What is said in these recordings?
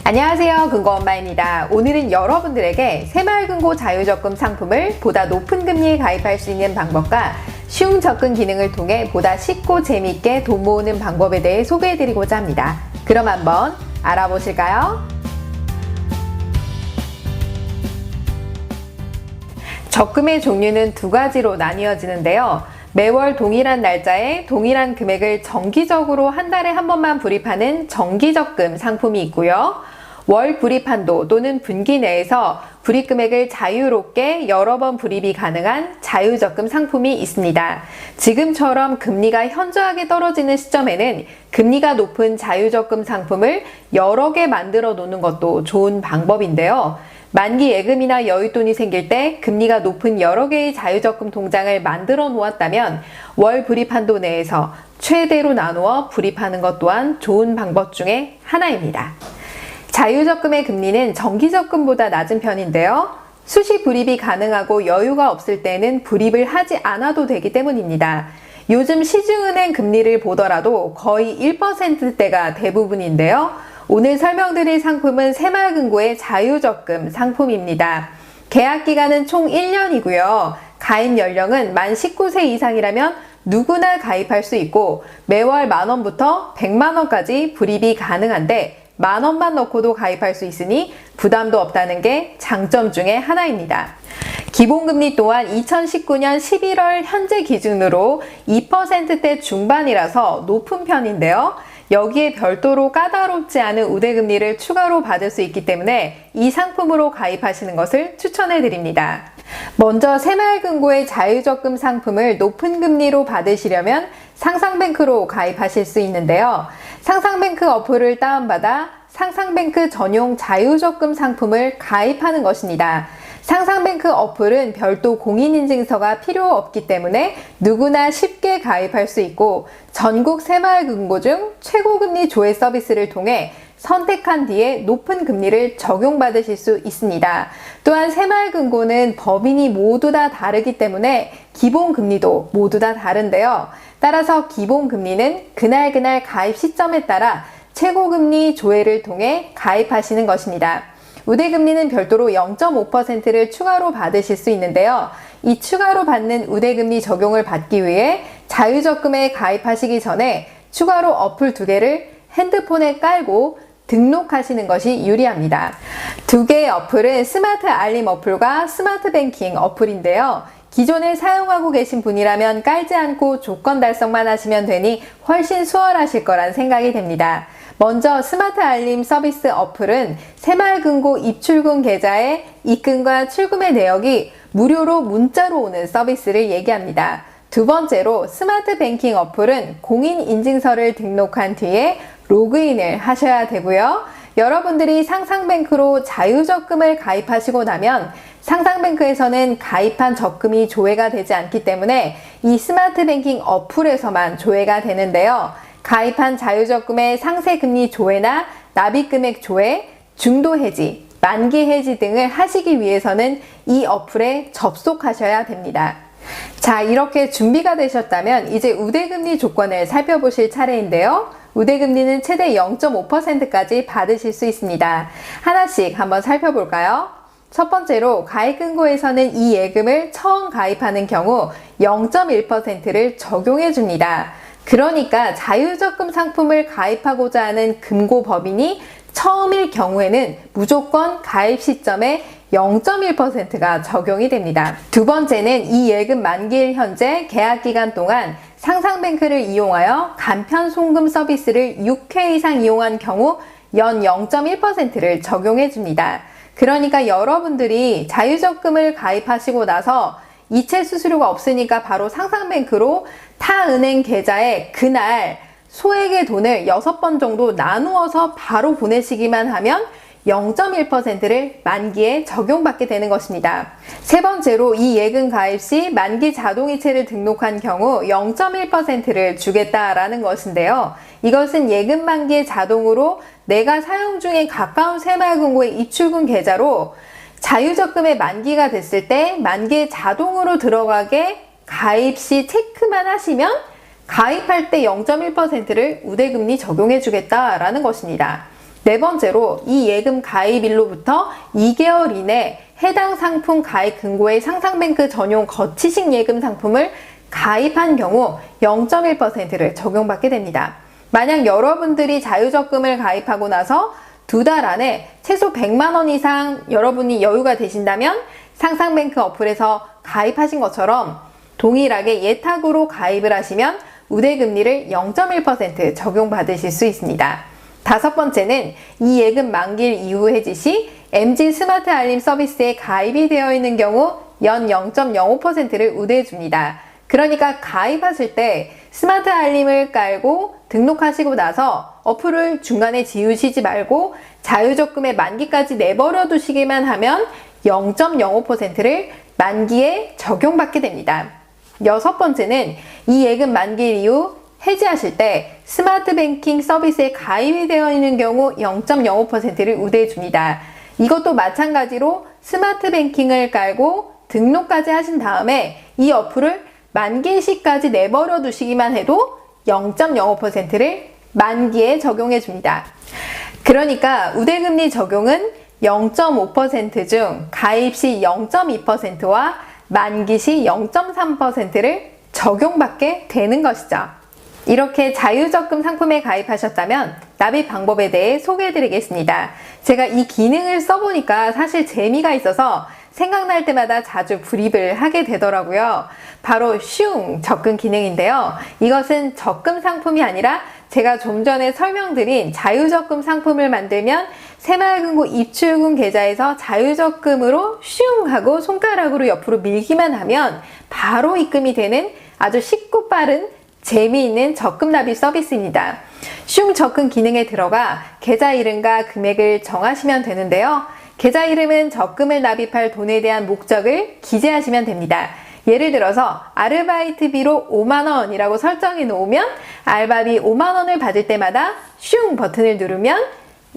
안녕하세요, 금고엄마입니다. 오늘은 여러분들에게 새마을금고 자유적금 상품을 보다 높은 금리에 가입할 수 있는 방법과 쉬운 접근 기능을 통해 보다 쉽고 재미있게 돈 모으는 방법에 대해 소개해드리고자 합니다. 그럼 한번 알아보실까요? 적금의 종류는 두 가지로 나뉘어지는데요. 매월 동일한 날짜에 동일한 금액을 정기적으로 한 달에 한 번만 불입하는 정기적금 상품이 있고요. 월 불입한도 또는 분기 내에서 불입금액을 자유롭게 여러 번 불입이 가능한 자유적금 상품이 있습니다. 지금처럼 금리가 현저하게 떨어지는 시점에는 금리가 높은 자유적금 상품을 여러 개 만들어 놓는 것도 좋은 방법인데요. 만기 예금이나 여윳돈이 생길 때 금리가 높은 여러 개의 자유적금 통장을 만들어 놓았다면 월 불입한도 내에서 최대로 나누어 불입하는 것 또한 좋은 방법 중에 하나입니다. 자유적금의 금리는 정기적금보다 낮은 편인데요. 수시 불입이 가능하고 여유가 없을 때는 불입을 하지 않아도 되기 때문입니다. 요즘 시중은행 금리를 보더라도 거의 1%대가 대부분인데요. 오늘 설명드릴 상품은 새마을금고의 자유적금 상품입니다. 계약기간은 총 1년이고요. 가입 연령은 만 19세 이상이라면 누구나 가입할 수 있고 매월 10,000원부터 1,000,000원까지 불입이 가능한데 10,000원만 넣고도 가입할 수 있으니 부담도 없다는 게 장점 중에 하나입니다. 기본금리 또한 2019년 11월 현재 기준으로 2%대 중반이라서 높은 편인데요. 여기에 별도로 까다롭지 않은 우대금리를 추가로 받을 수 있기 때문에 이 상품으로 가입하시는 것을 추천해 드립니다. 먼저 새마을금고의 자유적금 상품을 높은 금리로 받으시려면 상상뱅크로 가입하실 수 있는데요. 상상뱅크 어플을 다운받아 상상뱅크 전용 자유적금 상품을 가입하는 것입니다. 상상뱅크 어플은 별도 공인인증서가 필요 없기 때문에 누구나 쉽게 가입할 수 있고 전국 새마을금고 중 최고금리 조회 서비스를 통해 선택한 뒤에 높은 금리를 적용받으실 수 있습니다. 또한 새마을금고는 법인이 모두 다 다르기 때문에 기본금리도 모두 다 다른데요. 따라서 기본금리는 그날 가입 시점에 따라 최고금리 조회를 통해 가입하시는 것입니다. 우대금리는 별도로 0.5%를 추가로 받으실 수 있는데요. 이 추가로 받는 우대금리 적용을 받기 위해 자유적금에 가입하시기 전에 추가로 어플 2개를 핸드폰에 깔고 등록하시는 것이 유리합니다. 2개의 어플은 스마트 알림 어플과 스마트 뱅킹 어플인데요. 기존에 사용하고 계신 분이라면 깔지 않고 조건 달성만 하시면 되니 훨씬 수월하실 거란 생각이 됩니다. 먼저 스마트 알림 서비스 어플은 새마을금고 입출금 계좌에 입금과 출금의 내역이 무료로 문자로 오는 서비스를 얘기합니다. 두 번째로 스마트 뱅킹 어플은 공인인증서를 등록한 뒤에 로그인을 하셔야 되고요. 여러분들이 상상뱅크로 자유적금을 가입하시고 나면 상상뱅크에서는 가입한 적금이 조회가 되지 않기 때문에 이 스마트 뱅킹 어플에서만 조회가 되는데요. 가입한 자유적금의 상세금리 조회나 납입금액 조회, 중도 해지, 만기 해지 등을 하시기 위해서는 이 어플에 접속하셔야 됩니다. 자, 이렇게 준비가 되셨다면 이제 우대금리 조건을 살펴보실 차례인데요. 우대금리는 최대 0.5%까지 받으실 수 있습니다. 하나씩 한번 살펴볼까요? 첫 번째로 가입금고에서는 이 예금을 처음 가입하는 경우 0.1%를 적용해 줍니다. 그러니까 자유적금 상품을 가입하고자 하는 금고법인이 처음일 경우에는 무조건 가입 시점에 0.1%가 적용이 됩니다. 두 번째는 이 예금 만기일 현재 계약기간 동안 상상뱅크를 이용하여 간편 송금 서비스를 6회 이상 이용한 경우 연 0.1%를 적용해 줍니다. 그러니까 여러분들이 자유적금을 가입하시고 나서 이체 수수료가 없으니까 바로 상상뱅크로 타 은행 계좌에 그날 소액의 돈을 6번 정도 나누어서 바로 보내시기만 하면 0.1%를 만기에 적용받게 되는 것입니다. 세 번째로 이 예금 가입 시 만기 자동이체를 등록한 경우 0.1%를 주겠다라는 것인데요. 이것은 예금 만기에 자동으로 내가 사용 중에 가까운 새마을금고의 입출금 계좌로 자유적금의 만기가 됐을 때 만기에 자동으로 들어가게 가입 시 체크만 하시면 가입할 때 0.1%를 우대금리 적용해 주겠다라는 것입니다. 네 번째로 이 예금 가입일로부터 2개월 이내 해당 상품 가입 금고의 상상뱅크 전용 거치식 예금 상품을 가입한 경우 0.1%를 적용받게 됩니다. 만약 여러분들이 자유적금을 가입하고 나서 2달 안에 최소 100만 원 이상 여러분이 여유가 되신다면 상상뱅크 어플에서 가입하신 것처럼 동일하게 예탁으로 가입을 하시면 우대금리를 0.1% 적용받으실 수 있습니다. 다섯 번째는 이 예금 만기일 이후 해지 시 MG 스마트 알림 서비스에 가입이 되어 있는 경우 연 0.05%를 우대해 줍니다. 그러니까 가입하실 때 스마트 알림을 깔고 등록하시고 나서 어플을 중간에 지우시지 말고 자유적금의 만기까지 내버려 두시기만 하면 0.05%를 만기에 적용받게 됩니다. 여섯 번째는 이 예금 만기일 이후 해지하실 때 스마트 뱅킹 서비스에 가입이 되어 있는 경우 0.05%를 우대해 줍니다. 이것도 마찬가지로 스마트 뱅킹을 깔고 등록까지 하신 다음에 이 어플을 만기 시까지 내버려 두시기만 해도 0.05%를 만기에 적용해 줍니다. 그러니까 우대금리 적용은 0.5% 중 가입 시 0.2%와 만기 시 0.3%를 적용받게 되는 것이죠. 이렇게 자유적금 상품에 가입하셨다면 납입 방법에 대해 소개해 드리겠습니다. 제가 이 기능을 써보니까 사실 재미가 있어서 생각날 때마다 자주 불입을 하게 되더라고요. 바로 슝 적금 기능인데요. 이것은 적금 상품이 아니라 제가 좀 전에 설명드린 자유적금 상품을 만들면 새마을금고 입출금 계좌에서 자유적금으로 슝 하고 손가락으로 옆으로 밀기만 하면 바로 입금이 되는 아주 쉽고 빠른 재미있는 적금 납입 서비스입니다. 슝 적금 기능에 들어가 계좌 이름과 금액을 정하시면 되는데요. 계좌 이름은 적금을 납입할 돈에 대한 목적을 기재하시면 됩니다. 예를 들어서 아르바이트비로 5만원이라고 설정해 놓으면 알바비 5만원을 받을 때마다 슝 버튼을 누르면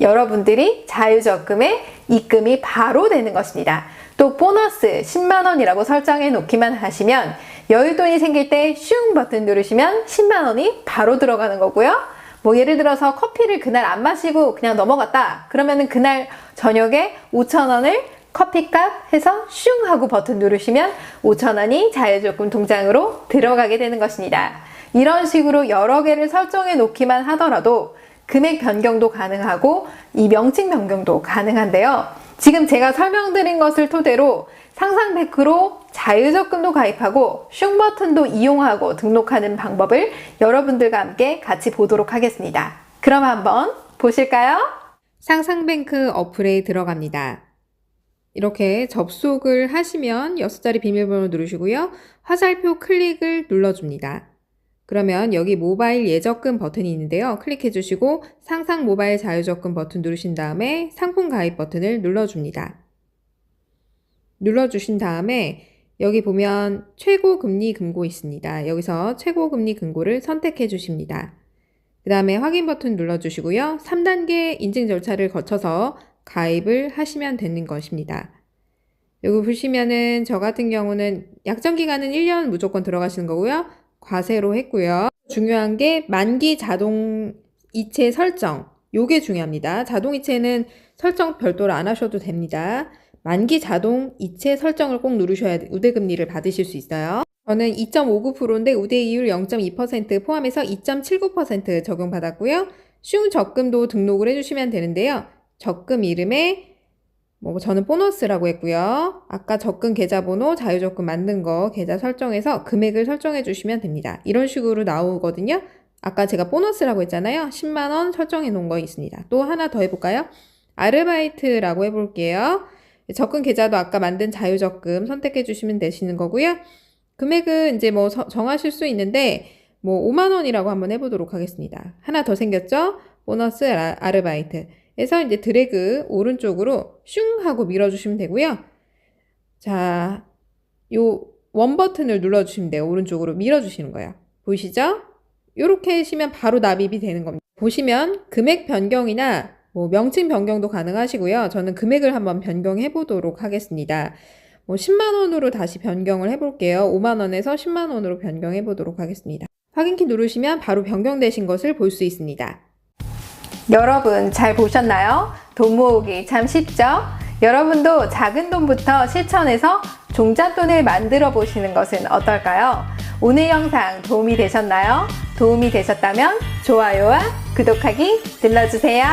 여러분들이 자유적금에 입금이 바로 되는 것입니다. 또 보너스 10만원이라고 설정해 놓기만 하시면 여윳돈이 생길 때 슝 버튼 누르시면 10만원이 바로 들어가는 거고요. 뭐 예를 들어서 커피를 그날 안 마시고 그냥 넘어갔다. 그러면은 그날 저녁에 5,000원을 커피값 해서 슝 하고 버튼 누르시면 5,000원이 자유적금 통장으로 들어가게 되는 것입니다. 이런 식으로 여러 개를 설정해 놓기만 하더라도 금액 변경도 가능하고 이 명칭 변경도 가능한데요. 지금 제가 설명드린 것을 토대로 상상뱅크로 자유적금도 가입하고 슝 버튼도 이용하고 등록하는 방법을 여러분들과 함께 같이 보도록 하겠습니다. 그럼 한번 보실까요? 상상뱅크 어플에 들어갑니다. 이렇게 접속을 하시면 6자리 비밀번호 누르시고요. 화살표 클릭을 눌러줍니다. 그러면 여기 모바일 예적금 버튼이 있는데요. 클릭해 주시고 상상 모바일 자유적금 버튼 누르신 다음에 상품 가입 버튼을 눌러줍니다. 눌러주신 다음에 여기 보면 최고 금리 금고 있습니다. 여기서 최고 금리 금고를 선택해 주십니다. 그 다음에 확인 버튼 눌러주시고요. 3단계 인증 절차를 거쳐서 가입을 하시면 되는 것입니다. 여기 보시면은 저 같은 경우는 약정 기간은 1년 무조건 들어가시는 거고요. 과세로 했고요. 중요한 게 만기 자동 이체 설정. 요게 중요합니다. 자동 이체는 설정 별도로 안 하셔도 됩니다. 만기 자동 이체 설정을 꼭 누르셔야 우대금리를 받으실 수 있어요. 저는 2.59%인데 우대 이율 0.2% 포함해서 2.79% 적용받았고요. 슝 적금도 등록을 해주시면 되는데요. 적금 이름에 저는 보너스라고 했고요. 아까 적금 계좌번호 자유적금 만든 거 계좌 설정해서 금액을 설정해 주시면 됩니다. 이런 식으로 나오거든요. 아까 제가 보너스라고 했잖아요. 10만원 설정해 놓은 거 있습니다. 또 하나 더 해볼까요? 아르바이트라고 해볼게요. 적금 계좌도 아까 만든 자유적금 선택해 주시면 되시는 거고요. 금액은 이제 정하실 수 있는데 5만원이라고 한번 해보도록 하겠습니다. 하나 더 생겼죠? 보너스 아르바이트. 그래서 이제 드래그 오른쪽으로 슝 하고 밀어주시면 되고요. 자, 요 원 버튼을 눌러주시면 돼요. 오른쪽으로 밀어주시는 거예요. 보이시죠? 이렇게 하시면 바로 납입이 되는 겁니다. 보시면 금액 변경이나 명칭 변경도 가능하시고요. 저는 금액을 한번 변경해 보도록 하겠습니다. 10만원으로 다시 변경을 해볼게요. 5만원에서 10만원으로 변경해 보도록 하겠습니다. 확인키 누르시면 바로 변경되신 것을 볼 수 있습니다. 여러분 잘 보셨나요? 돈 모으기 참 쉽죠? 여러분도 작은 돈부터 실천해서 종잣돈을 만들어 보시는 것은 어떨까요? 오늘 영상 도움이 되셨나요? 도움이 되셨다면 좋아요와 구독하기 눌러주세요.